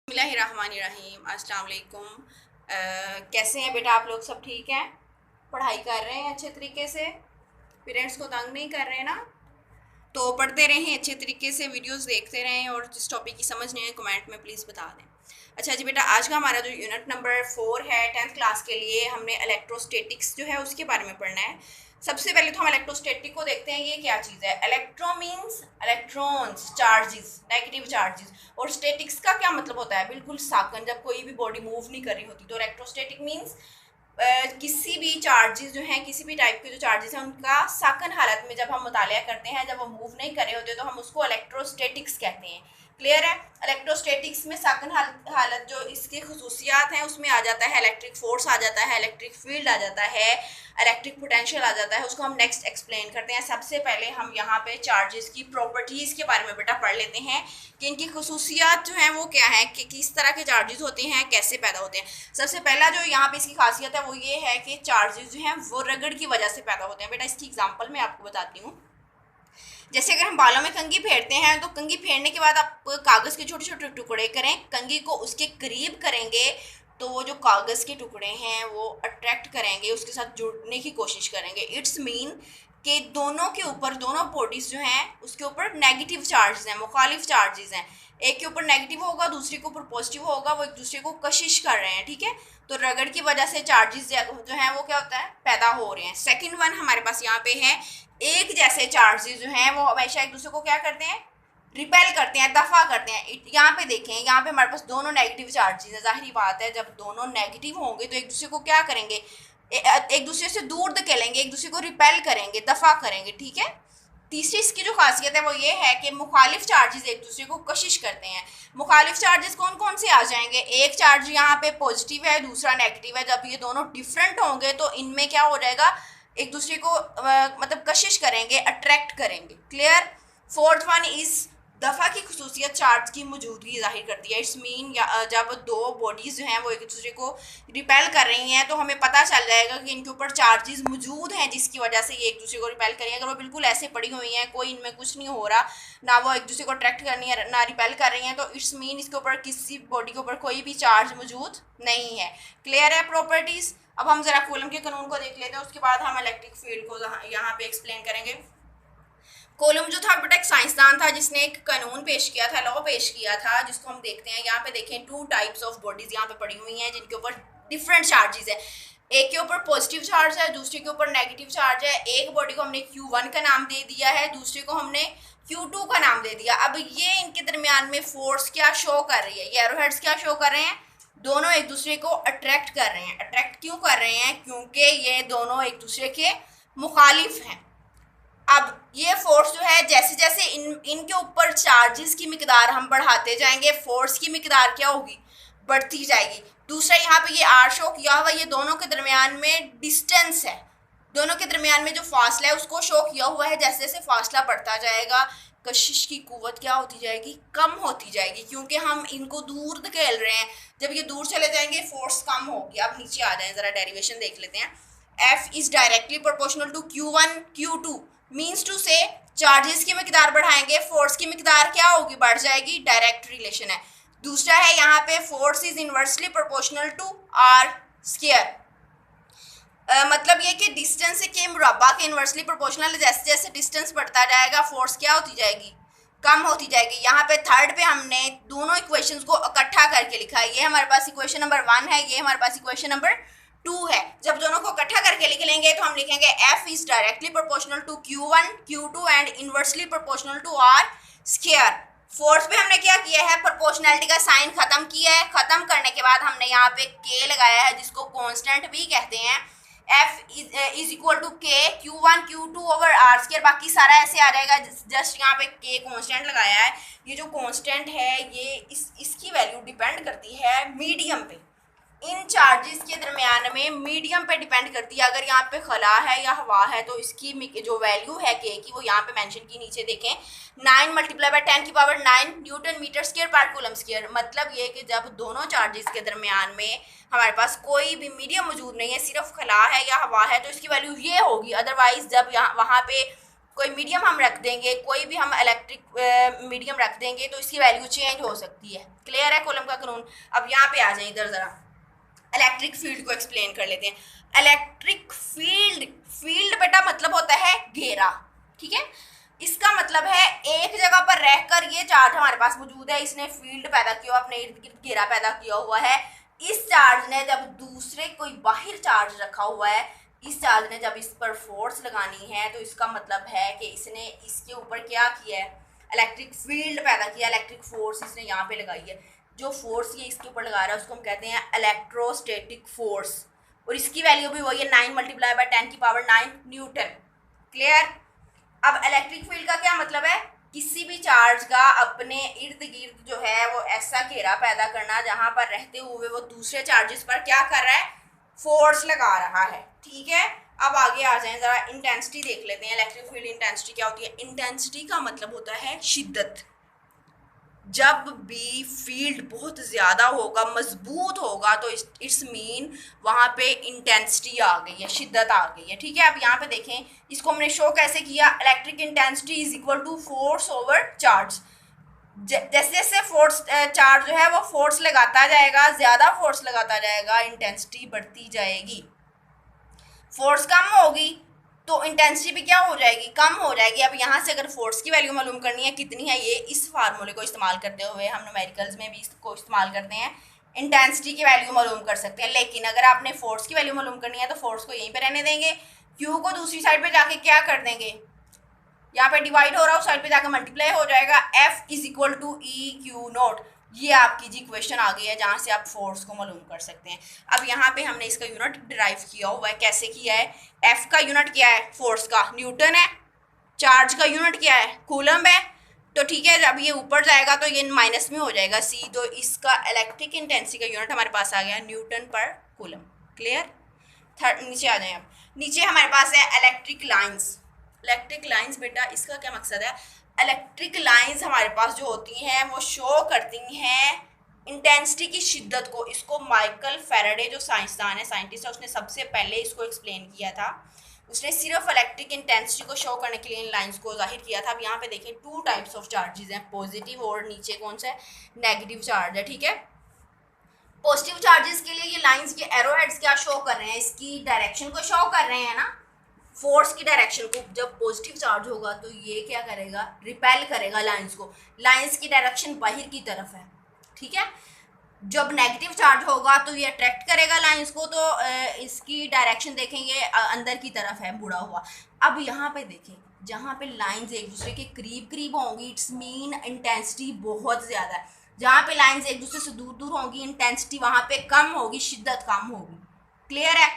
बिस्मिल्लाहिर्रहमानिर्रहीम। अस्सलाम वालेकुम। कैसे हैं बेटा आप लोग? सब ठीक हैं? पढ़ाई कर रहे हैं अच्छे तरीके से? पेरेंट्स को तंग नहीं कर रहे ना? तो पढ़ते रहें, अच्छे तरीके से वीडियोस देखते रहें, और जिस टॉपिक की समझ नहीं है कमेंट में प्लीज़ बता दें। अच्छा जी बेटा, आज का हमारा जो यूनिट नंबर 4 है 10th क्लास के लिए, हमने इलेक्ट्रोस्टैटिक्स जो है उसके बारे में पढ़ना है। सबसे पहले तो हम इलेक्ट्रोस्टैटिक को देखते हैं, ये क्या चीज़ है। Electro means electrons, charges, negative charges. और स्टैटिक्स का क्या मतलब होता है? बिल्कुल साकन, जब कोई भी बॉडी मूव नहीं कर रही होती। तो इलेक्ट्रोस्टैटिक मीन्स किसी भी चार्जेस जो हैं, किसी भी टाइप के जो चार्जेस हैं, उनका साकन हालत में जब हम मुतालिया करते हैं, जब वो मूव नहीं कर रहे होते, तो हम उसको इलेक्ट्रोस्टैटिक्स कहते हैं। क्लियर है? इलेक्ट्रोस्टैटिक्स में साकन हालत जो इसकी खसूसियात हैं उसमें आ जाता है इलेक्ट्रिक फोर्स, आ जाता है इलेक्ट्रिक फील्ड, आ जाता है इलेक्ट्रिक पोटेंशियल, आ जाता है। उसको हम नेक्स्ट एक्सप्लेन करते हैं। सबसे पहले हम यहाँ पे चार्जेस की प्रॉपर्टीज़ के बारे में बेटा पढ़ लेते हैं कि इनकी खसूसियात जो हैं वो क्या है, कि किस तरह के चार्जेस होते हैं, कैसे पैदा होते हैं। सबसे पहला जो यहाँ पे इसकी खासियत है वो ये है कि चार्जेस जो हैं वो रगड़ की वजह से पैदा होते हैं। बेटा इसकी एग्जांपल मैं आपको बताती हूँ। जैसे अगर हम बालों में कंघी फेरते हैं, तो कंघी फेरने के बाद आप कागज़ के छोटे छोटे टुकड़े करें, कंघी को उसके करीब करेंगे, तो वो जो कागज़ के टुकड़े हैं वो अट्रैक्ट करेंगे, उसके साथ जुड़ने की कोशिश करेंगे। इट्स मीन कि दोनों के ऊपर, दोनों बॉडीज़ जो हैं उसके ऊपर नेगेटिव चार्जेस हैं, मुखालिफ चार्जेस हैं। एक के ऊपर नेगेटिव होगा, दूसरे के ऊपर पॉजिटिव होगा, वो एक दूसरे को कशिश कर रहे हैं। ठीक है? तो रगड़ की वजह से चार्जेस जो हैं वो क्या होता है, पैदा हो रहे हैं। सेकंड वन हमारे पास यहाँ पे है, एक जैसे चार्जेस जो हैं वो हमेशा एक दूसरे को क्या करते हैं, रिपेल करते हैं, दफा करते हैं। यहाँ पे देखें, यहाँ पे हमारे पास दोनों नेगेटिव चार्जेस है। जाहिर बात है जब दोनों नेगेटिव होंगे तो एक दूसरे को क्या करेंगे, एक दूसरे से दूर धकेलेंगे, एक दूसरे को रिपेल करेंगे, दफा करेंगे। ठीक है? तीसरी इसकी जो खासियत है वो ये है कि मुखालिफ चार्जेस एक दूसरे को कशिश करते हैं। मुखालिफ चार्जेस कौन कौन से आ जाएंगे? एक चार्ज यहाँ पे पॉजिटिव है, दूसरा नेगेटिव है। जब ये दोनों डिफरेंट होंगे तो इनमें क्या हो जाएगा, एक दूसरे को मतलब कशिश करेंगे, अट्रैक्ट करेंगे। क्लियर? फोर्थ वन इज दफ़ा की खसूसियत चार्ज की मौजूदगी जाहिर करती है। इट्स मीन जब दो बॉडीज़ जो हैं वो एक दूसरे को रिपेल कर रही हैं, तो हमें पता चल जाएगा कि इनके ऊपर चार्जेस मौजूद हैं, जिसकी वजह से ये एक दूसरे को रिपेल करें। अगर वो बिल्कुल ऐसे पड़ी हुई हैं, कोई इनमें कुछ नहीं हो रहा, ना वो एक दूसरे को अट्रैक्ट करनी है ना रिपेल कर रही हैं, तो इट्स मीन इसके ऊपर, किसी बॉडी के ऊपर कोई भी चार्ज मौजूद नहीं है। क्लियर है प्रॉपर्टीज़? अब हम ज़रा कूलम के कानून को देख लेते हैं, उसके बाद हम इलेक्ट्रिक फील्ड को यहाँ पे एक्सप्लेन करेंगे। कूलम जो था बेटा एक साइंसदान था जिसने एक कानून पेश किया था, लॉ पेश किया था, जिसको हम देखते हैं। यहाँ पे देखें, टू टाइप्स ऑफ बॉडीज यहाँ पे पड़ी हुई हैं जिनके ऊपर डिफरेंट चार्जेस है। एक के ऊपर पॉजिटिव चार्ज है, दूसरे के ऊपर नेगेटिव चार्ज है। एक बॉडी को हमने Q1 का नाम दे दिया है, दूसरे को हमने Q2 का नाम दे दिया। अब ये इनके दरमियान में फोर्स क्या शो कर रही है, ये एरोहेड्स क्या शो कर रहे हैं, दोनों एक दूसरे को अट्रैक्ट कर रहे हैं। अट्रैक्ट क्यों कर रहे हैं? क्योंकि ये दोनों एक दूसरे के मुखालिफ हैं। अब ये फोर्स जो है, जैसे जैसे इनके ऊपर चार्जेस की मिकदार हम बढ़ाते जाएंगे, फोर्स की मिकदार क्या होगी, बढ़ती जाएगी। दूसरा यहाँ पे ये आर शो किया हुआ, ये दोनों के दरमियान में डिस्टेंस है, दोनों के दरमियान में जो फासला है उसको शो किया हुआ है। जैसे जैसे फासला बढ़ता जाएगा, कशिश की कुव्वत क्या होती जाएगी, कम होती जाएगी, क्योंकि हम इनको दूर धकेल रहे हैं। जब ये दूर चले जाएंगे फोर्स कम होगी। अब नीचे आ जाए, ज़रा डेरिवेशन देख लेते हैं। F is directly proportional to Q1 Q2 means two से चार्जेस की मिकदार बढ़ाएंगे, फोर्स की मिकदार क्या होगी, बढ़ जाएगी। डायरेक्ट रिलेशन है। दूसरा है यहाँ पे force is inversely proportional to R square. मतलब ये कि डिस्टेंस के मुरब्बा के इनवर्सली प्रोपोर्शनल है। जैसे जैसे डिस्टेंस बढ़ता जाएगा फोर्स क्या होती जाएगी, कम होती जाएगी। यहाँ पे थर्ड पे हमने दोनों इक्वेशंस को इकट्ठा करके लिखा है। ये हमारे पास इक्वेशन नंबर 1 है, ये हमारे पास इक्वेशन नंबर 2 है। जब दोनों को इकट्ठा करके लिख लेंगे तो हम लिखेंगे F is directly proportional to Q1 Q2 and inversely proportional to R square. Force पे हमने क्या किया है, प्रोपोर्शनैलिटी का साइन खत्म किया है। खत्म करने के बाद हमने यहाँ पे K लगाया है, जिसको कांस्टेंट भी कहते हैं। F is equal to K Q1 Q2 over R square. बाकी सारा ऐसे आ जाएगा, जस्ट यहाँ पे K कांस्टेंट लगाया है। ये जो कांस्टेंट है ये इसकी वैल्यू डिपेंड करती है मीडियम पे, इन चार्जेस के दरमियान में मीडियम पे डिपेंड करती है। अगर यहाँ पे खला है या हवा है तो इसकी जो वैल्यू है के की वो यहाँ पे मेंशन की, नीचे देखें 9 मल्टीप्लाई बाय 10 की पावर 9 न्यूटन मीटर स्क्वायर पर कूलम स्क्वायर। मतलब ये कि जब दोनों चार्जेस के दरमियान में हमारे पास कोई भी मीडियम मौजूद नहीं है, सिर्फ खला है या हवा है, तो इसकी वैल्यू ये होगी। अदरवाइज जब यहाँ वहाँ पे कोई मीडियम हम रख देंगे, कोई भी हम इलेक्ट्रिक मीडियम रख देंगे तो इसकी वैल्यू चेंज हो सकती है। क्लियर है कूलम का कानून। अब यहाँ पे आ जाए इधर ज़रा इलेक्ट्रिक फील्ड को एक्सप्लेन कर लेते हैं। इलेक्ट्रिक फील्ड बेटा मतलब होता है घेरा, ठीक है। इसका मतलब है एक जगह पर रहकर ये चार्ज हमारे पास मौजूद है, इसने फील्ड पैदा किया, अपने इर्द गिर्द घेरा पैदा किया हुआ है। इस चार्ज ने जब दूसरे कोई बाहर चार्ज रखा हुआ है, इस चार्ज ने जब इस पर फोर्स लगानी है तो इसका मतलब है कि इसने इसके ऊपर क्या किया है, इलेक्ट्रिक फील्ड पैदा किया, इलेक्ट्रिक फोर्स इसने यहाँ पे लगाई है। जो फोर्स ये इसके ऊपर लगा रहा है उसको हम कहते हैं इलेक्ट्रोस्टैटिक फोर्स, और इसकी वैल्यू भी वही है 9 × 10⁹ न्यूटन। क्लियर। अब इलेक्ट्रिक फील्ड का क्या मतलब है, किसी भी चार्ज का अपने इर्द गिर्द जो है वो ऐसा घेरा पैदा करना जहां पर रहते हुए वो दूसरे चार्जेस पर क्या कर रहा है, फोर्स लगा रहा है, ठीक है। अब आगे आ जाएं, जरा इंटेंसिटी देख लेते हैं। इलेक्ट्रिक फील्ड इंटेंसिटी क्या होती है। इंटेंसिटी का मतलब होता है शिद्दत। जब भी फील्ड बहुत ज़्यादा होगा, मजबूत होगा, तो इट्स मीन वहाँ पे इंटेंसिटी आ गई है, शिद्दत आ गई है, ठीक है। अब यहाँ पे देखें, इसको हमने शो कैसे किया, electric intensity is equal to force over charge. जैसे जैसे फोर्स चार्ज जो है वो फोर्स लगाता जाएगा, ज़्यादा फोर्स लगाता जाएगा, इंटेंसिटी बढ़ती जाएगी। फोर्स कम होगी तो इंटेंसिटी भी क्या हो जाएगी, कम हो जाएगी। अब यहाँ से अगर फोर्स की वैल्यू मालूम करनी है कितनी है, ये इस फार्मूले को इस्तेमाल करते हुए हम न्यूमेरिकल्स में भी इसको इस्तेमाल करते हैं, इंटेंसिटी की वैल्यू मालूम कर सकते हैं। लेकिन अगर आपने फोर्स की वैल्यू मालूम करनी है तो फोर्स को यहीं पे रहने देंगे, क्यू को दूसरी साइड पे जाके क्या कर देंगे, यहाँ पे डिवाइड हो रहा है, उस साइड पे जाकर मल्टीप्लाई हो जाएगा, F is equal to EQ0। ये आपकी जी क्वेश्चन आ गई है जहाँ से आप फोर्स को मालूम कर सकते हैं। अब यहाँ पे हमने इसका यूनिट डिराइव किया हुआ है, कैसे किया है, F का यूनिट क्या है, फोर्स का न्यूटन है, चार्ज का यूनिट क्या है, कूलम है। तो ठीक है, जब ये ऊपर जाएगा तो ये माइनस में हो जाएगा C, तो इसका इलेक्ट्रिक इंटेंसिटी का यूनिट हमारे पास आ गया न्यूटन पर कूलम। क्लियर। नीचे आ जाए। अब नीचे हमारे पास है इलेक्ट्रिक लाइन्स। इलेक्ट्रिक लाइंस बेटा इसका क्या मकसद है, इलेक्ट्रिक लाइंस हमारे पास जो होती हैं वो शो करती हैं इंटेंसिटी की शिद्दत को। इसको माइकल फैराडे जो साइंसदान है, साइंटिस्ट है, उसने सबसे पहले इसको एक्सप्लेन किया था। उसने सिर्फ इलेक्ट्रिक इंटेंसिटी को शो करने के लिए इन लाइंस को जाहिर किया था। अब यहाँ पे देखें 2 टाइप्स ऑफ चार्जेस हैं, पॉजिटिव और नीचे कौन सा है, नेगेटिव चार्ज है, ठीक है। पॉजिटिव चार्जेस के लिए ये लाइंस के एरो हेड्स क्या शो कर रहे हैं, इसकी डायरेक्शन को शो कर रहे हैं ना, फोर्स की डायरेक्शन को। जब पॉजिटिव चार्ज होगा तो ये क्या करेगा, रिपेल करेगा लाइंस को, लाइंस की डायरेक्शन बाहर की तरफ है, ठीक है। जब नेगेटिव चार्ज होगा तो ये अट्रैक्ट करेगा लाइंस को, तो इसकी डायरेक्शन देखेंगे अंदर की तरफ है मुड़ा हुआ। अब यहाँ पे देखें, जहाँ पे लाइंस एक दूसरे के करीब करीब होंगी, इट्स मीन इंटेंसिटी बहुत ज़्यादा है। जहाँ पे लाइंस एक दूसरे से दूर दूर होंगी, इंटेंसिटी वहाँ पे कम होगी, शिद्दत कम होगी। क्लियर है।